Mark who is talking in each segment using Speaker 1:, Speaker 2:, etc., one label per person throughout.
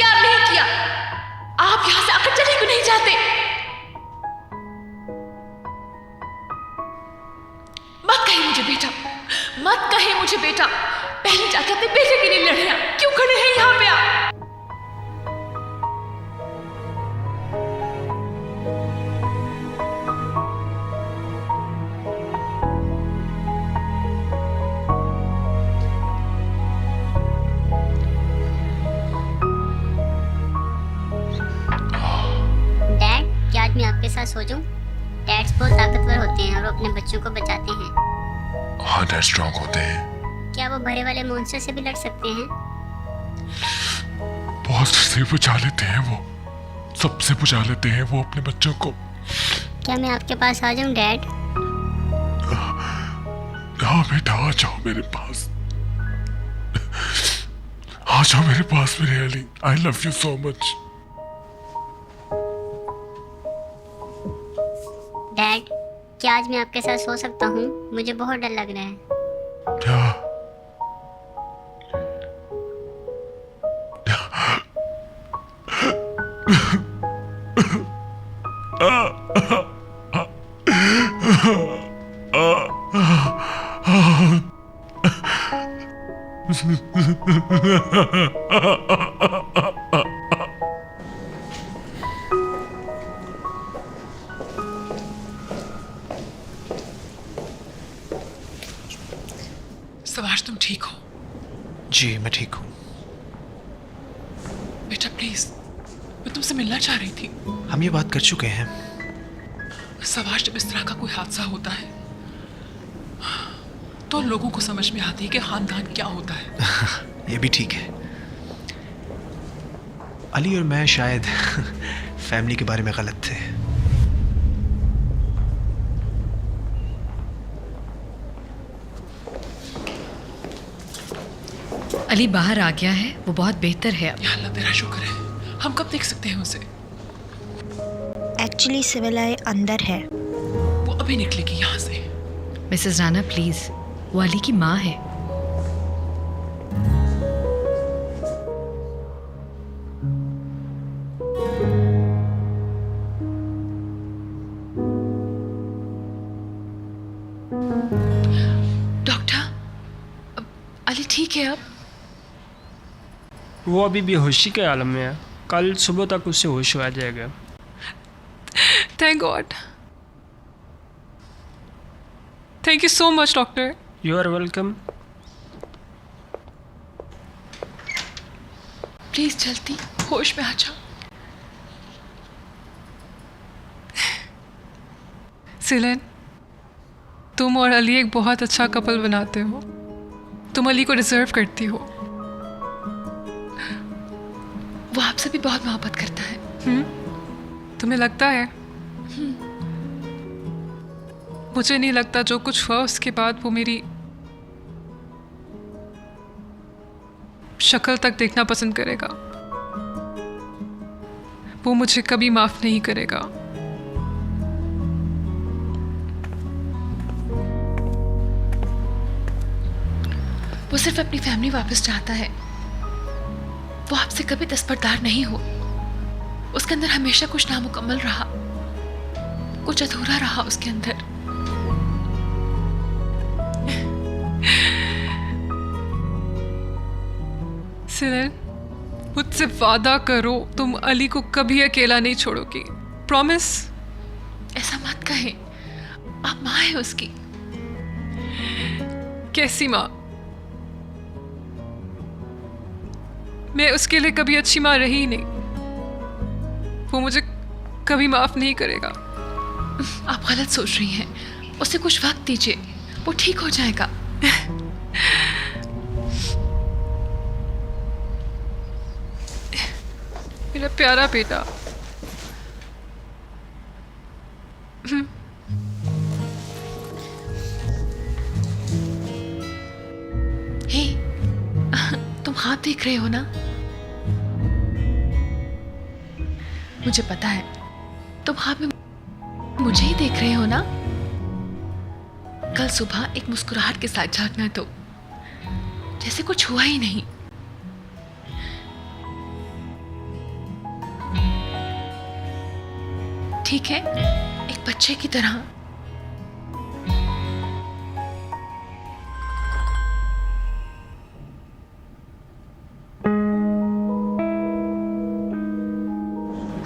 Speaker 1: प्यार नहीं किया। आप यहां से आकर चले क्यों नहीं जाते? मत कहिए मुझे बेटा, मत कहिए मुझे बेटा। पहले जाके अपने बेटे के लिए लड़े। क्यों खड़े हैं यहाँ पे आप?
Speaker 2: मैं आपके साथ सो जाऊं? डैड्स बहुत ताकतवर होते हैं और वो अपने बच्चों को बचाते हैं।
Speaker 3: हाँ, डैड स्ट्रॉन्ग होते हैं।
Speaker 2: क्या वो बड़े वाले मॉन्स्टर से भी लड़ सकते हैं?
Speaker 3: बहुत से बचा लेते हैं वो, सबसे बचा लेते हैं वो अपने बच्चों को।
Speaker 2: क्या मैं आपके पास आ जाऊं डैड?
Speaker 3: हाँ बेटा, आ जाओ मेरे पास, आ जाओ मेरे पास मेरे Ali. I love you so much.
Speaker 2: Dad, क्या आज मैं आपके साथ सो सकता हूँ? मुझे बहुत डर लग रहा है।
Speaker 3: क्या?
Speaker 1: सवाश, तुम ठीक हो?
Speaker 4: जी मैं ठीक हूँ।
Speaker 1: बेटा प्लीज, मैं तुमसे मिलना चाह रही थी।
Speaker 4: हम ये बात कर चुके हैं।
Speaker 1: सवाश, जब इस तरह का कोई हादसा होता है तो लोगों को समझ में आती है कि खानदान क्या होता है।
Speaker 4: ये भी ठीक है। अली और मैं शायद फैमिली के बारे में गलत थे।
Speaker 5: अली बाहर आ गया है, वो बहुत बेहतर है अब।
Speaker 1: या अल्लाह तेरा शुक्र है। हम कब देख सकते हैं उसे?
Speaker 6: एक्चुअली सिविलाई अंदर है।
Speaker 1: वो अभी निकलेगी यहाँ से।
Speaker 5: मिसेस राना प्लीज, वो अली की माँ है।
Speaker 1: डॉक्टर, अली ठीक है अब?
Speaker 7: वो अभी बेहोशी के आलम में है। कल सुबह तक उससे होश आ जाएगा।
Speaker 1: Thank god. Thank you so much doctor.
Speaker 7: You are welcome.
Speaker 1: Please जल्दी होश में आ जाओ। सिलन, तुम और अली एक बहुत अच्छा कपल बनाते हो। तुम अली को डिजर्व करती हो। वो आपसे भी बहुत मोहब्बत करता है। तुम्हें लगता है? मुझे नहीं लगता। जो कुछ हुआ उसके बाद वो मेरी शक्ल तक देखना पसंद करेगा। वो मुझे कभी माफ नहीं करेगा। वो सिर्फ अपनी फैमिली वापस चाहता है। वो आपसे कभी दस्तबरदार नहीं हो। उसके अंदर हमेशा कुछ नामुकम्मल रहा, कुछ अधूरा रहा उसके अंदर। सिलन, मुझसे वादा करो तुम अली को कभी अकेला नहीं छोड़ोगी। प्रॉमिस। ऐसा मत कहे, आप माँ है उसकी। कैसी माँ? मैं उसके लिए कभी अच्छी माँ रही ही नहीं। वो मुझे कभी माफ नहीं करेगा। आप गलत सोच रही हैं। उसे कुछ वक्त दीजिए, वो ठीक हो जाएगा। मेरा प्यारा बेटा। हे, तुम हाथ देख रहे हो ना? मुझे पता है तुम हाथ में मुझे ही देख रहे हो ना? कल सुबह एक मुस्कुराहट के साथ जागना, तो जैसे कुछ हुआ ही नहीं। ठीक है, एक बच्चे की तरह।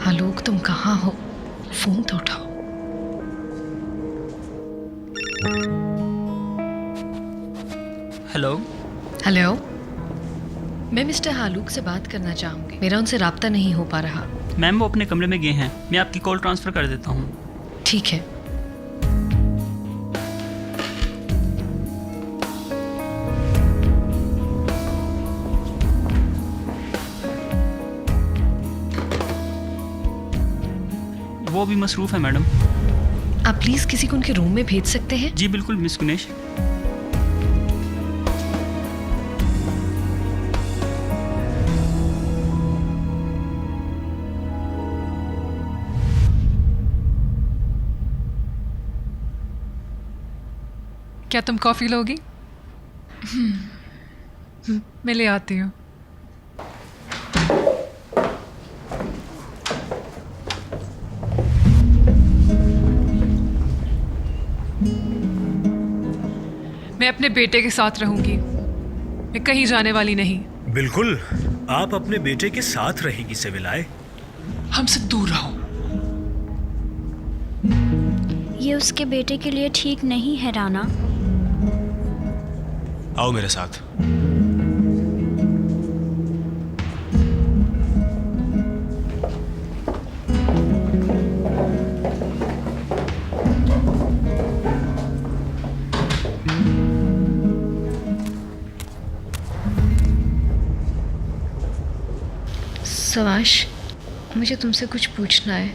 Speaker 5: आलोक, तुम कहाँ हो? फोन तो उठाओ।
Speaker 7: हेलो।
Speaker 5: हेलो, मैं मिस्टर हालूक से बात करना चाहूँगी। मेरा उनसे राब्ता नहीं हो पा रहा।
Speaker 7: मैम वो अपने कमरे में गए हैं, मैं आपकी कॉल ट्रांसफ़र कर देता हूँ।
Speaker 5: ठीक है।
Speaker 7: वो अभी मसरूफ़ है मैडम।
Speaker 5: आप प्लीज़ किसी को उनके रूम में भेज सकते हैं?
Speaker 7: जी बिल्कुल मिस गुनेश।
Speaker 1: क्या तुम कॉफ़ी लोगी? मैं ले आती हूँ। मैं अपने बेटे के साथ रहूंगी, मैं कहीं जाने वाली नहीं।
Speaker 8: बिल्कुल, आप अपने बेटे के साथ रहेगी सिविलाए।
Speaker 1: हमसे दूर रहो।
Speaker 6: ये उसके बेटे के लिए ठीक नहीं है राना।
Speaker 4: आओ मेरे साथ।
Speaker 5: सवाश, मुझे तुमसे कुछ पूछना है।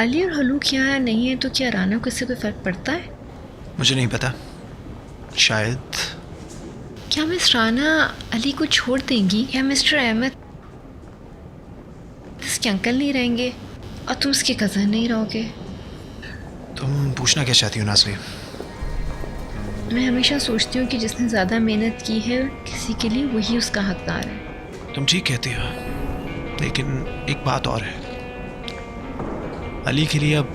Speaker 5: अली और हलूक यहाँ नहीं है तो क्या राना को इससे कोई फ़र्क पड़ता है?
Speaker 4: मुझे नहीं पता, शायद।
Speaker 5: क्या मिस राना अली को छोड़ देंगी या मिस्टर अहमद इसके अंकल नहीं रहेंगे और तुम उसके कज़न नहीं रहोगे?
Speaker 4: तुम पूछना क्या चाहती हो नाज़ली?
Speaker 5: मैं हमेशा सोचती हूँ कि जिसने ज़्यादा मेहनत की है किसी के लिए वही उसका हकदार है।
Speaker 4: तुम ठीक कहती हो, लेकिन एक बात और है। अली के लिए अब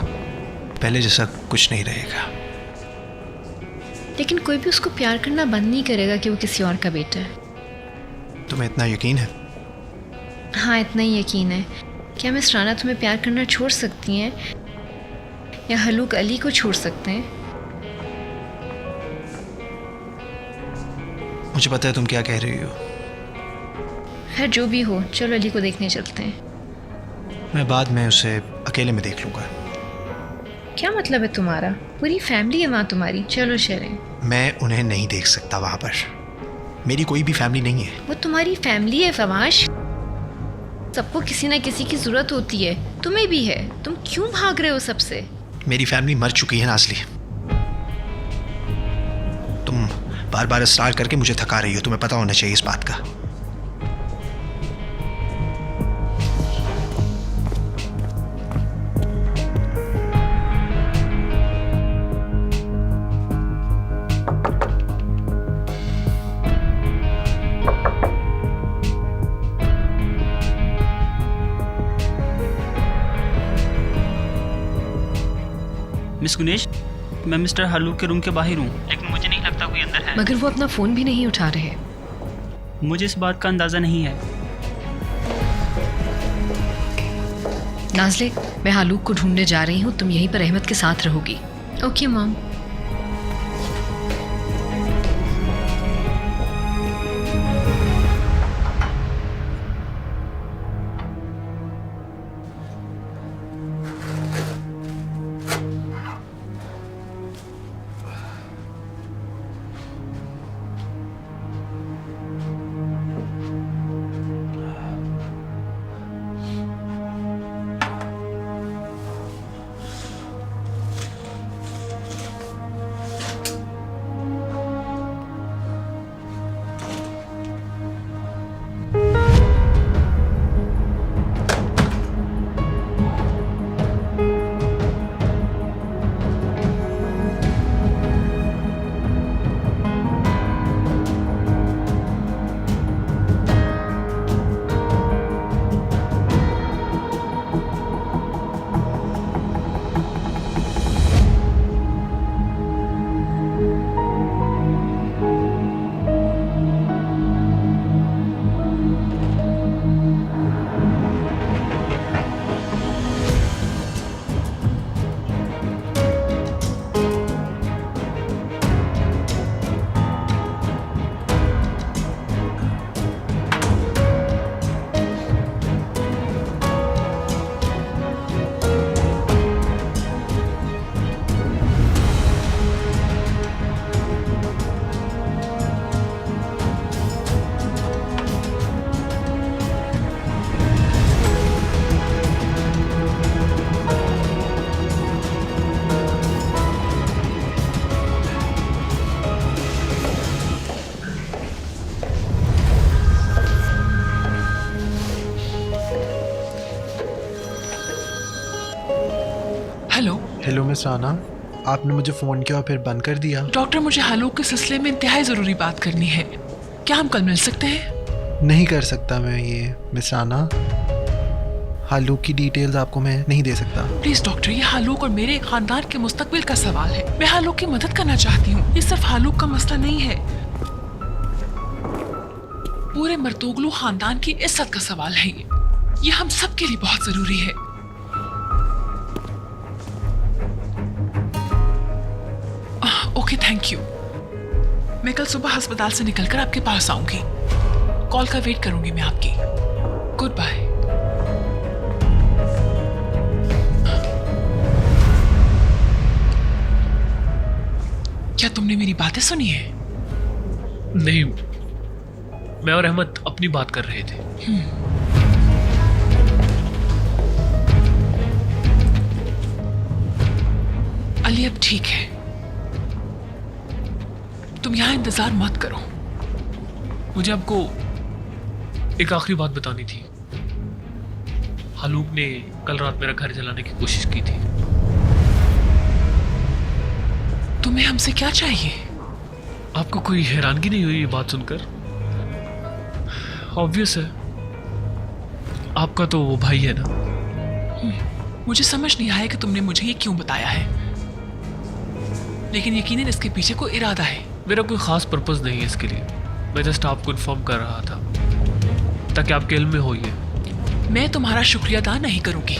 Speaker 4: पहले जैसा कुछ नहीं रहेगा।
Speaker 5: लेकिन कोई भी उसको प्यार करना बंद नहीं करेगा कि वो किसी और का बेटा है।
Speaker 4: तुम्हें इतना यकीन है?
Speaker 5: हाँ, इतना ही यकीन है। क्या मिस राना तुम्हें प्यार करना छोड़ सकती हैं या हलूक अली को छोड़ सकते हैं?
Speaker 4: मुझे पता है तुम क्या कह रही हो।
Speaker 5: खैर जो भी हो, चलो अली को देखने चलते हैं।
Speaker 4: मैं बाद में उसे अकेले में देख लूँगा।
Speaker 5: क्या मतलब है तुम्हारा? पूरी फैमिली है वहाँ तुम्हारी। चलो चलें।
Speaker 4: मैं उन्हें नहीं देख सकता वहाँ पर। मेरी कोई भी फैमिली नहीं है।
Speaker 5: वो तुम्हारी फैमिली है फवाश। सबको किसी ना किसी की ज़रूरत होती है, तुम्हें भी है। तुम क्यों भाग रहे हो सबसे?
Speaker 4: मेरी फैमिली मर चुकी है नाज़ली। तुम बार बार इसरार करके मुझे थका रही हो। तुम्हें पता होना चाहिए इस बात का।
Speaker 7: मिस गुनेश, मैं मिस्टर हलूक के रूम के बाहर हूँ, लेकिन मुझे नहीं लगता कोई अंदर है।
Speaker 5: मगर वो अपना फ़ोन भी नहीं उठा रहे।
Speaker 7: मुझे इस बात का अंदाज़ा नहीं है।
Speaker 5: नाज़ले, मैं हालूक को ढूंढने जा रही हूँ। तुम यहीं पर अहमद के साथ रहोगी। Okay mom.
Speaker 1: Hello
Speaker 4: hello miss Rana, आपने मुझे फ़ोन किया और फिर बंद कर दिया।
Speaker 1: डॉक्टर, मुझे हालूक के सिलसिले में इंतहाई ज़रूरी बात करनी है। क्या हम कल मिल सकते हैं?
Speaker 4: नहीं कर सकता मैं ये मिस राना, हालूक की डिटेल्स आपको मैं नहीं दे सकता।
Speaker 1: प्लीज डॉक्टर, ये हालूक और मेरे खानदान के मुस्तकबिल का सवाल है। मैं हालूक की मदद करना चाहती हूँ। ये सिर्फ हालूक का मसला नहीं है, पूरे मर्तोगलू खानदान की इज्जत का सवाल है। ये हम सब के लिए बहुत जरूरी है। Okay, thank you. मैं कल सुबह अस्पताल से निकलकर आपके पास आऊंगी। कॉल का वेट करूंगी मैं आपकी। Goodbye. क्या तुमने मेरी बातें सुनी है?
Speaker 9: नहीं, मैं और अहमद अपनी बात कर रहे थे।
Speaker 1: अली अब ठीक है, तुम यहां इंतजार मत करो।
Speaker 9: मुझे आपको एक आखिरी बात बतानी थी। हालूक ने कल रात मेरा घर जलाने की कोशिश की थी।
Speaker 1: तुम्हें हमसे क्या चाहिए?
Speaker 9: आपको कोई हैरानगी नहीं हुई ये बात सुनकर? ऑब्वियस है, आपका तो वो भाई है ना।
Speaker 1: मुझे समझ नहीं आया कि तुमने मुझे ये क्यों बताया है, लेकिन यकीनन इसके पीछे कोई इरादा है।
Speaker 9: मेरा कोई खास पर्पस नहीं है इसके लिए, मैं जस्ट आपको इन्फॉर्म कर रहा था ताकि आपके इल्म में हो ये।
Speaker 1: मैं तुम्हारा शुक्रिया अदा नहीं करूंगी।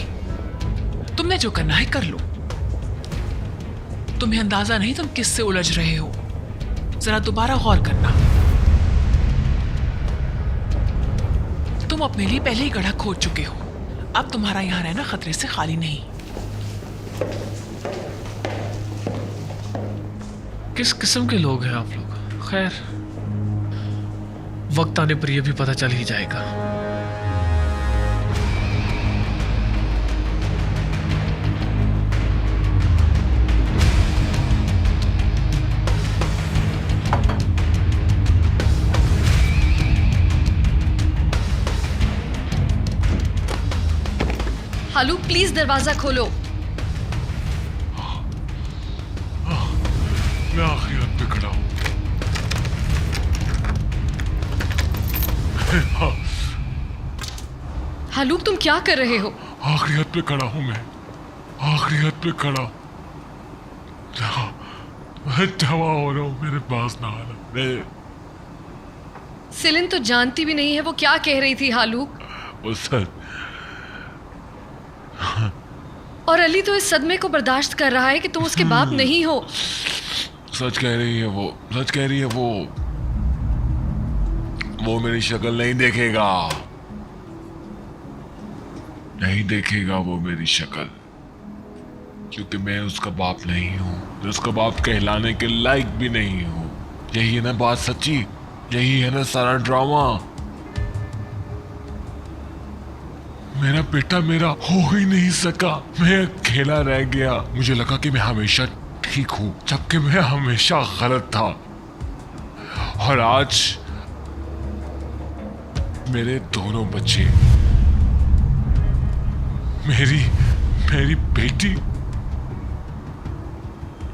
Speaker 1: तुमने जो करना है कर लो। तुम्हें अंदाजा नहीं तुम किससे उलझ रहे हो। जरा दोबारा गौर करना। तुम अपने लिए पहले ही गड्ढा खोद चुके हो। अब तुम्हारा यहां रहना खतरे से खाली नहीं।
Speaker 9: किस किस्म के लोग हैं आप लोग? खैर, वक्त आने पर यह भी पता चल ही जाएगा।
Speaker 5: हालूक, प्लीज दरवाजा खोलो।
Speaker 3: मैं आखिरी हद पे खड़ा हूँ।
Speaker 5: हालूक, तुम क्या कर रहे हो?
Speaker 3: आखिरी हद पे खड़ा हूँ मैं, आखिरी हद पे खड़ा हूँ। मैं जवा हो रहा हूँ, मेरे पास ना आना। मैं
Speaker 5: सिलिन तो जानती भी नहीं है वो क्या कह रही थी हालूक।
Speaker 3: वो सर,
Speaker 5: और अली तो इस सदमे को बर्दाश्त कर रहा है कि तुम उसके बाप नहीं हो।
Speaker 3: सच कह रही है वो, सच कह रही है वो मेरी शक्ल नहीं देखेगा, नहीं देखेगा वो मेरी शक्ल, क्योंकि मैं उसका बाप नहीं हूं, मैं उसका बाप कहलाने के लायक भी नहीं हूं। यही है ना बात सच्ची, यही है ना सारा ड्रामा। मेरा बेटा मेरा हो ही नहीं सका, मैं अकेला रह गया। मुझे लगा कि मैं हमेशा ठीक हूं, जबकि मैं हमेशा गलत था। और आज मेरे दोनों बच्चे, मेरी बेटी,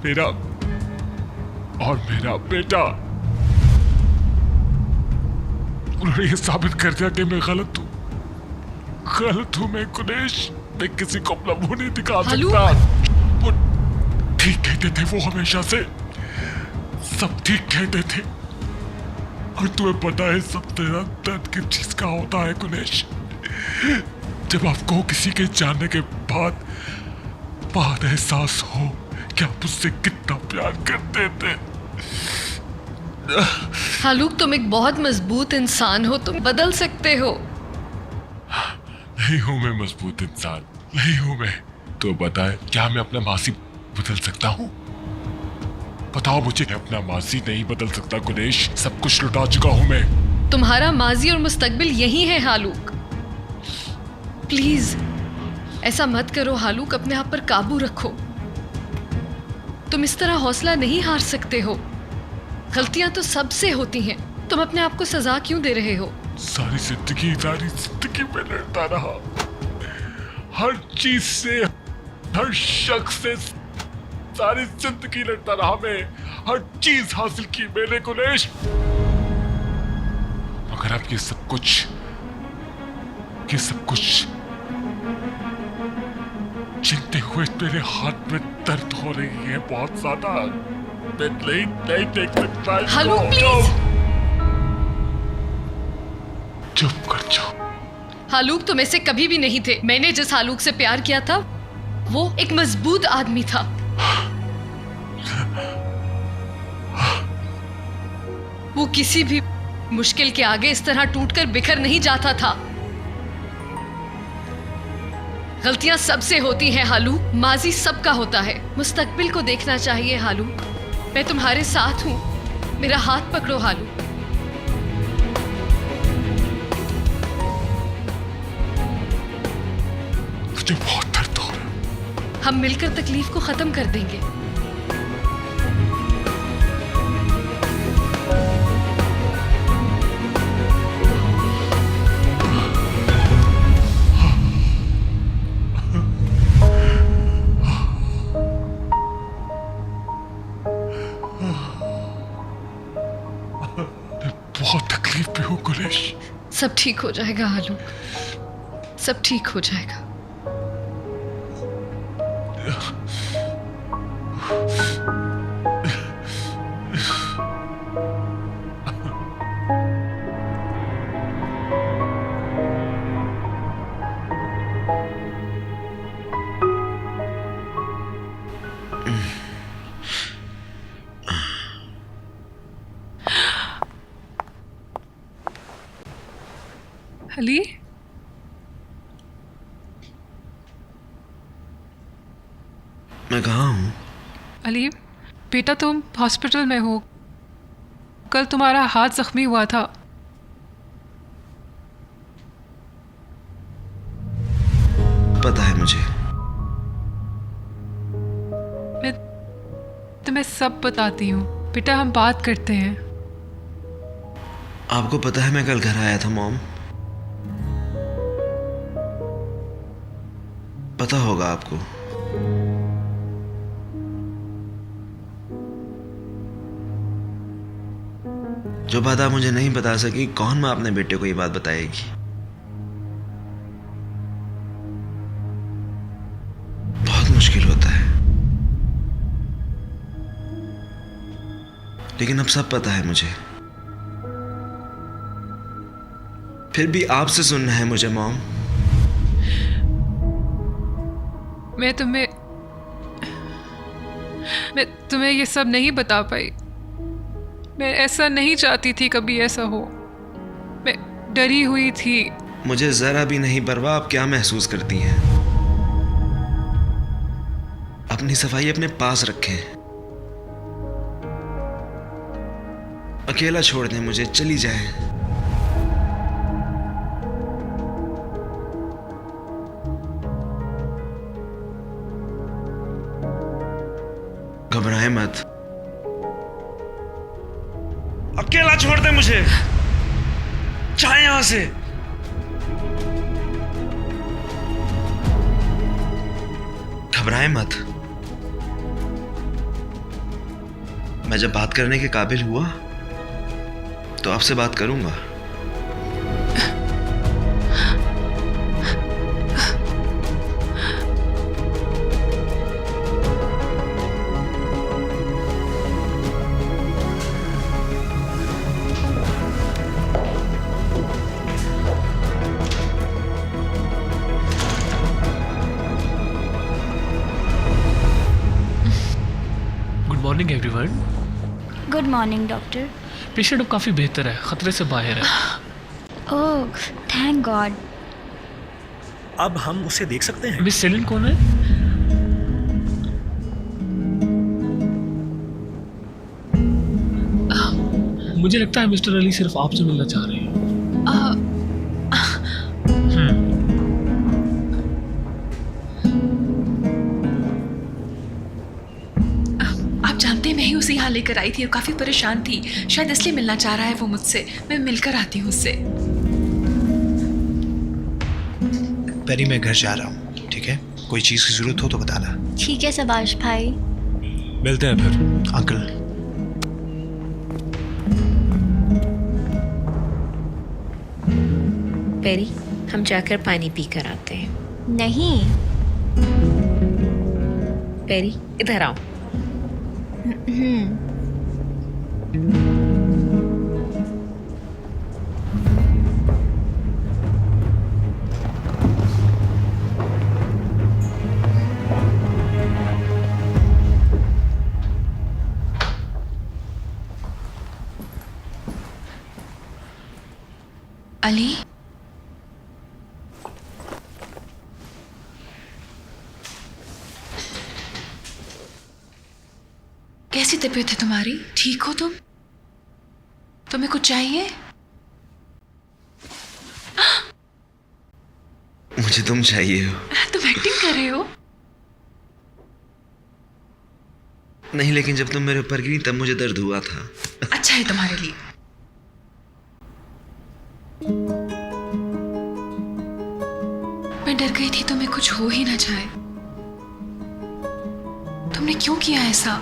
Speaker 3: मेरा और मेरा बेटा, उन्होंने ये साबित कर दिया कि मैं गलत हूं। गलत हूं मैं कुनेश, मैं किसी को अपना मुंह नहीं दिखा सकता। वो ठीक कहते थे, वो हमेशा से सब ठीक कहते थे। और तुम्हें पता है सबसे ज्यादा दर्द किस चीज का होता है कुनेश? जब आपको किसी के जानने के बाद एहसास हो कि आप उससे कितना प्यार करते थे।
Speaker 5: हालूक, तुम एक बहुत मजबूत इंसान हो, तुम बदल सकते हो।
Speaker 3: नहीं हूं मैं मजबूत इंसान, नहीं हूं मैं। तो बताए, क्या मैं अपना मासी बदल सकता हूं? बताओ मुझे। अपना मासी नहीं बदल सकता कुनेश, सब कुछ लुटा चुका हूं मैं।
Speaker 5: तुम्हारा माजी और मुस्तकबिल यही है हालूक। प्लीज ऐसा मत करो हालूक, अपने आप पर काबू रखो। तुम इस तरह हौसला नहीं हार सकते हो। गलतियां तो सबसे होती हैं, तुम अपने आप को सजा क्यों दे रहे हो?
Speaker 3: सारी जिंदगी मैं लड़ता रहा, हर चीज से हर शख्स से सारी जिंदगी लड़ता रहा मैं, हर चीज हासिल की मैंने कुनेश, मगर अब ये सब कुछ चिंते हुए मेरे हाथ में दर्द हो रही है बहुत ज्यादा। मैं नहीं देख सकता।
Speaker 5: हालू, प्लीज।
Speaker 3: चुप कर जाओ।
Speaker 5: हालूक तुम ऐसे कभी भी नहीं थे। मैंने जिस हालूक से प्यार किया था वो एक मजबूत आदमी था। वो किसी भी मुश्किल के आगे इस तरह टूटकर बिखर नहीं जाता था। गलतियां सबसे होती हैं हालू, माजी सबका होता है। मुस्तकबिल को देखना चाहिए हालू। मैं तुम्हारे साथ हूं, मेरा हाथ पकड़ो हालू।
Speaker 3: मुझे बहुत दर्द हो रहा है।
Speaker 5: हम मिलकर तकलीफ को खत्म कर देंगे।
Speaker 3: बहुत तकलीफ में हूँ कुरेश।
Speaker 5: सब ठीक हो जाएगा हालू, सब ठीक हो जाएगा।
Speaker 1: अली,
Speaker 4: मैं कहाँ हूँ?
Speaker 1: अली बेटा तुम हॉस्पिटल में हो। कल तुम्हारा हाथ जख्मी हुआ था।
Speaker 4: पता है मुझे।
Speaker 1: मैं तुम्हें सब बताती हूँ बेटा, हम बात करते हैं।
Speaker 4: आपको पता है मैं कल घर आया था मॉम? पता होगा आपको। जो बात आप मुझे नहीं बता सकी, कौन माँ अपने बेटे को ये बात बताएगी? बहुत मुश्किल होता है, लेकिन अब सब पता है मुझे। फिर भी आपसे सुनना है मुझे मॉम।
Speaker 1: मैं तुम्हें ये सब नहीं बता पाई। मैं ऐसा नहीं चाहती थी कभी ऐसा हो। मैं डरी हुई थी।
Speaker 4: मुझे जरा भी नहीं परवाह आप क्या महसूस करती हैं। अपनी सफाई अपने पास रखें। अकेला छोड़ दें मुझे, चली जाएं। घबराएं मत। अकेला छोड़ दे मुझे, जाए यहां से। घबराएं मत। मैं जब बात करने के काबिल हुआ तो आपसे बात करूंगा।
Speaker 9: Morning everyone.
Speaker 6: Good morning doctor.
Speaker 9: Patient अब काफ़ी बेहतर है, खतरे से बाहर है।
Speaker 6: Oh thank God.
Speaker 8: अब हम उसे देख सकते हैं?
Speaker 9: मिस सेलिन कौन है? मुझे लगता है मिस्टर अली सिर्फ आपसे मिलना चाह रहे हैं।
Speaker 1: आप जानते हैं मैं ही उसे यहाँ लेकर आई थी और काफी परेशान थी। शायद इसलिए मिलना चाह रहा है वो मुझसे। मैं मिलकर आती हूँ उससे।
Speaker 4: पेरी मैं घर जा रहा हूँ, ठीक है? कोई चीज़ की ज़रूरत हो तो बताना।
Speaker 6: ठीक है सुभाष भाई।
Speaker 8: मिलते हैं फिर।
Speaker 4: अंकल,
Speaker 10: पेरी, हम जाकर पानी पी कर आते हैं।
Speaker 6: नहीं।
Speaker 10: पेरी, इधर आओ।
Speaker 1: अली, कैसी तबीयत है तुम्हारी? ठीक हो तुम? तुम्हें कुछ चाहिए?
Speaker 4: मुझे तुम चाहिए हो।
Speaker 1: तुम एक्टिंग कर रहे हो?
Speaker 4: नहीं, लेकिन जब तुम मेरे ऊपर गिरी तब मुझे दर्द हुआ था।
Speaker 1: अच्छा है तुम्हारे लिए। मैं डर गई थी तुम्हें कुछ हो ही ना जाए। तुमने क्यों किया ऐसा?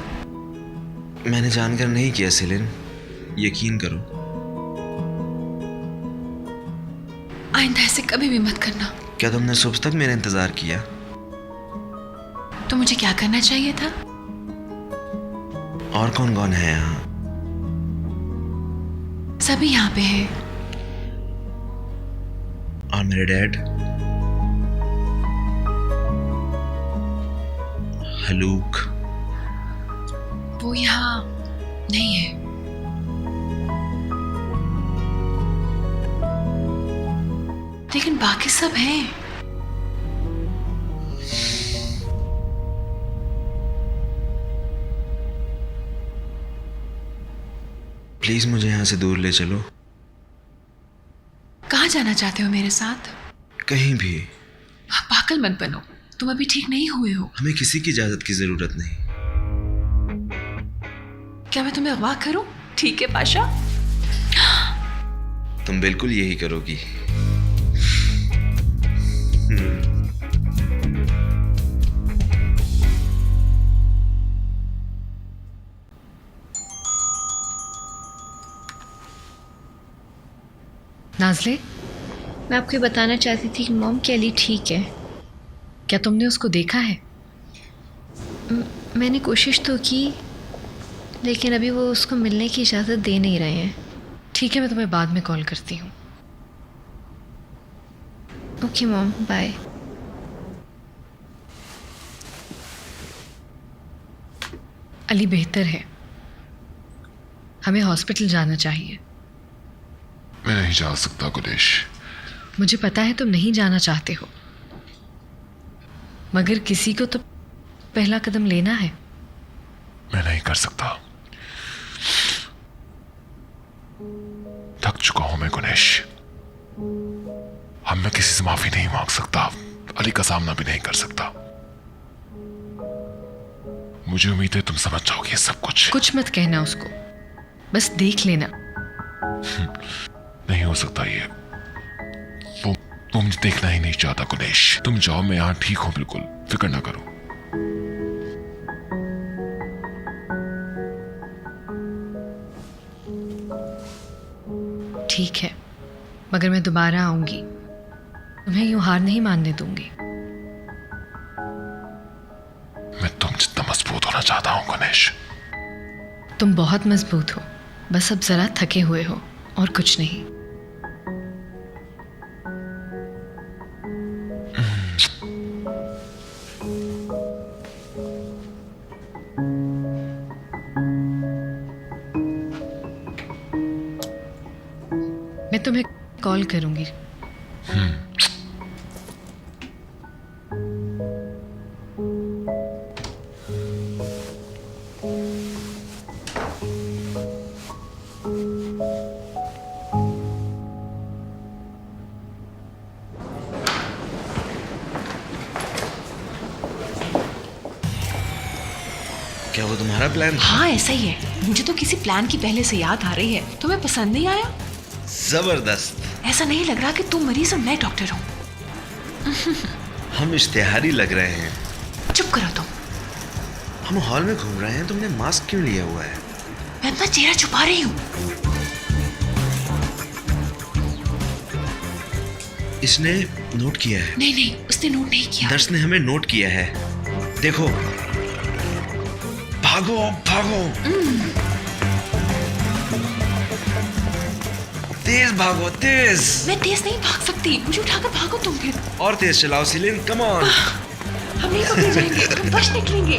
Speaker 4: मैंने जानकर नहीं किया सेलिन, यकीन करो।
Speaker 1: आइंदा ऐसे कभी भी मत करना।
Speaker 4: क्या तुमने सुबह तक मेरा इंतजार किया?
Speaker 1: तो मुझे क्या करना चाहिए था?
Speaker 4: और कौन कौन है यहाँ?
Speaker 1: सभी यहाँ पे है।
Speaker 4: और मेरे डैड? हलूक?
Speaker 1: वो यहाँ नहीं है। लेकिन बाकी सब हैं।
Speaker 4: प्लीज मुझे यहाँ से दूर ले चलो।
Speaker 1: कहाँ जाना चाहते हो मेरे साथ?
Speaker 4: कहीं भी।
Speaker 1: आप पागल मत बनो, तुम अभी ठीक नहीं हुए हो।
Speaker 4: हमें किसी की इजाजत की जरूरत नहीं।
Speaker 1: क्या मैं तुम्हें अगवा करूं? ठीक है पाशा।
Speaker 4: तुम बिल्कुल यही करोगी।
Speaker 5: नाज़ले,
Speaker 6: मैं आपको ये बताना चाहती थी कि मॉम के अली ठीक है।
Speaker 5: क्या तुमने उसको देखा है?
Speaker 6: मैंने कोशिश तो की, लेकिन अभी वो उसको मिलने की इजाज़त दे नहीं रहे हैं।
Speaker 5: ठीक है, मैं तुम्हें बाद में कॉल करती हूँ।
Speaker 6: Okay mom, bye.
Speaker 5: अली बेहतर है, हमें हॉस्पिटल जाना चाहिए।
Speaker 3: मैं नहीं जा सकता गुलेश।
Speaker 5: मुझे पता है तुम नहीं जाना चाहते हो, मगर किसी को तो पहला कदम लेना है।
Speaker 3: मैं नहीं कर सकता। थक चुका हूं मैं गुलेश। अब मैं किसी से माफी नहीं मांग सकता, अली का सामना भी नहीं कर सकता। मुझे उम्मीद है तुम समझ जाओगे सब कुछ।
Speaker 5: कुछ मत कहना उसको, बस देख लेना।
Speaker 3: नहीं हो सकता ये। वो मुझे देखना ही नहीं चाहता गुलेश। तुम जाओ, मैं यहाँ ठीक हूं, बिल्कुल फिक्र ना करो।
Speaker 5: ठीक है, मगर मैं दोबारा आऊंगी, तुम्हें यूं हार नहीं मानने दूंगी।
Speaker 3: मैं तुम जितना मजबूत होना चाहता हूं गुलेश।
Speaker 5: तुम बहुत मजबूत हो, बस अब जरा थके हुए हो और कुछ नहीं। मैं तुम्हें कॉल करूंगी।
Speaker 4: क्या वो तुम्हारा प्लान था?
Speaker 1: हाँ ऐसा ही है। मुझे तो किसी प्लान की पहले से याद आ रही है। तुम्हें पसंद नहीं आया?
Speaker 4: जबरदस्त।
Speaker 1: ऐसा नहीं लग रहा कि तुम मरीज और मैं डॉक्टर हूँ।
Speaker 4: हम इश्तिहारी लग रहे हैं।
Speaker 1: चुप करो तुम।
Speaker 4: हम हॉल में घूम रहे हैं, तुमने मास्क क्यों लिया हुआ है?
Speaker 1: मैं अपना चेहरा छुपा रही हूँ।
Speaker 4: इसने नोट किया है।
Speaker 1: नहीं नहीं, उसने नोट नहीं किया।
Speaker 4: नर्स ने हमें नोट किया है। देखो, भागो भागो, तेज भागो, तेज।
Speaker 1: मैं तेज नहीं भाग सकती, मुझे उठाकर भागो तुम फिर।
Speaker 4: और तेज चलाओ सीलिन, कम ऑन।
Speaker 1: हम नहीं पकड़े जाएंगे, हम बच निकलेंगे।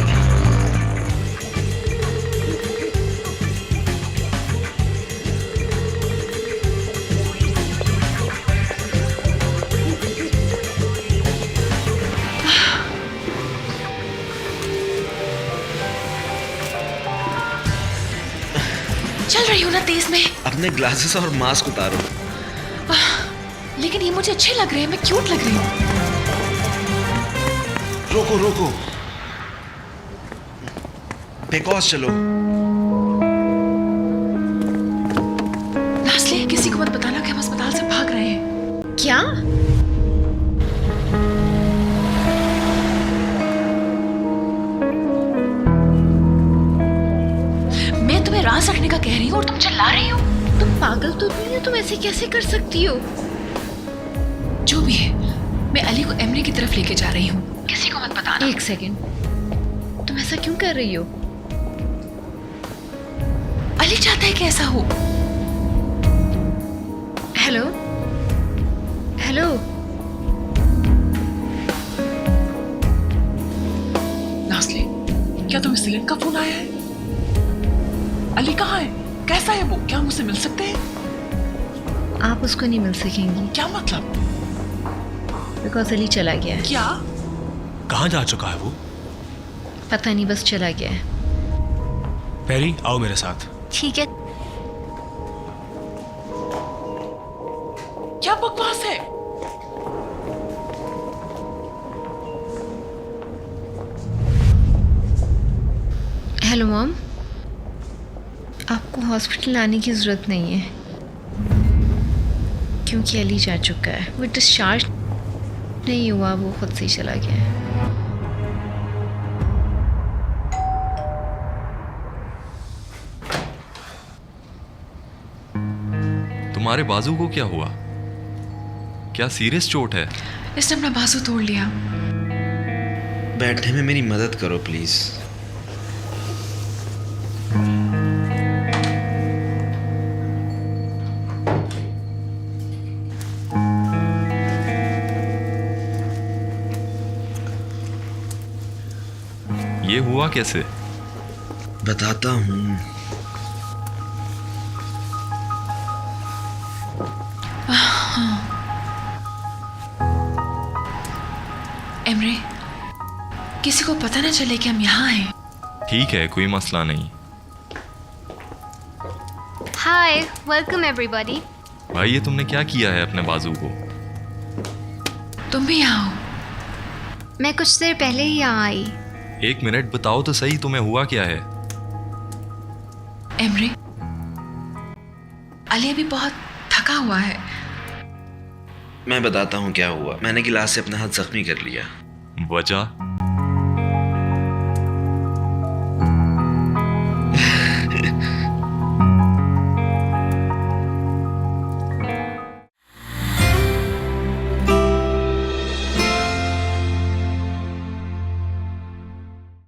Speaker 1: चल रही हूँ ना तेज में।
Speaker 4: अपने ग्लासेस और मास्क उतारो।
Speaker 1: लेकिन ये मुझे अच्छे लग रहे हैं, मैं क्यूट लग रही हूँ।
Speaker 4: रोको रोको, बेकॉज चलो।
Speaker 1: नास्ले, किसी को मत बताना कि हम अस्पताल से भाग रहे हैं।
Speaker 6: क्या?
Speaker 1: मैं तुम्हें राज रखने का कह रही हूँ और तुम चिल्ला रही हो।
Speaker 6: तुम पागल तो नहीं हो? तुम ऐसे कैसे कर सकती हो?
Speaker 1: जो भी है, मैं अली को एमरी की तरफ लेके जा रही हूँ, किसी को मत बताना।
Speaker 6: एक सेकंड, तुम ऐसा क्यों कर रही हो?
Speaker 1: अली चाहता है कि ऐसा हो।
Speaker 6: हेलो हेलो,
Speaker 1: नास्ले, क्या तुम्हें सीलन का फोन आया है? अली कहाँ है? कैसा है वो? क्या हम उससे मिल सकते हैं?
Speaker 6: आप उसको नहीं मिल सकेंगी।
Speaker 1: क्या मतलब?
Speaker 6: बिकॉज अली चला गया है।
Speaker 1: क्या?
Speaker 8: कहाँ जा चुका है वो?
Speaker 6: पता नहीं, बस चला गया है।
Speaker 8: पेरी, आओ मेरे साथ।
Speaker 6: ठीक है।
Speaker 1: क्या बकवास है?
Speaker 6: हेलो मॉम, आपको हॉस्पिटल आने की ज़रूरत नहीं है क्योंकि अली जा चुका है। वो डिस्चार्ज नहीं हुआ, वो खुद से ही चला गया है।
Speaker 11: तुम्हारे बाजू को क्या हुआ? क्या सीरियस चोट है?
Speaker 1: इसने अपना बाजू तोड़ लिया।
Speaker 4: बैठने में मेरी मदद करो प्लीज।
Speaker 11: ये हुआ कैसे?
Speaker 4: बताता हूँ।
Speaker 1: एमरे, किसी को पता ना चले कि हम यहाँ हैं।
Speaker 11: ठीक है, कोई मसला नहीं।
Speaker 2: हाय, वेलकम एवरीबॉडी।
Speaker 11: भाई, ये तुमने क्या किया है अपने बाजू को?
Speaker 1: तुम भी यहाँ हो?
Speaker 6: मैं कुछ देर पहले ही यहाँ आई।
Speaker 11: एक मिनट, बताओ तो सही, तुम्हें हुआ क्या है?
Speaker 1: एमरे, अली अभी बहुत थका हुआ है।
Speaker 4: मैं बताता हूँ क्या हुआ। मैंने गिलास से अपना हाथ जख्मी कर लिया।
Speaker 11: वजह?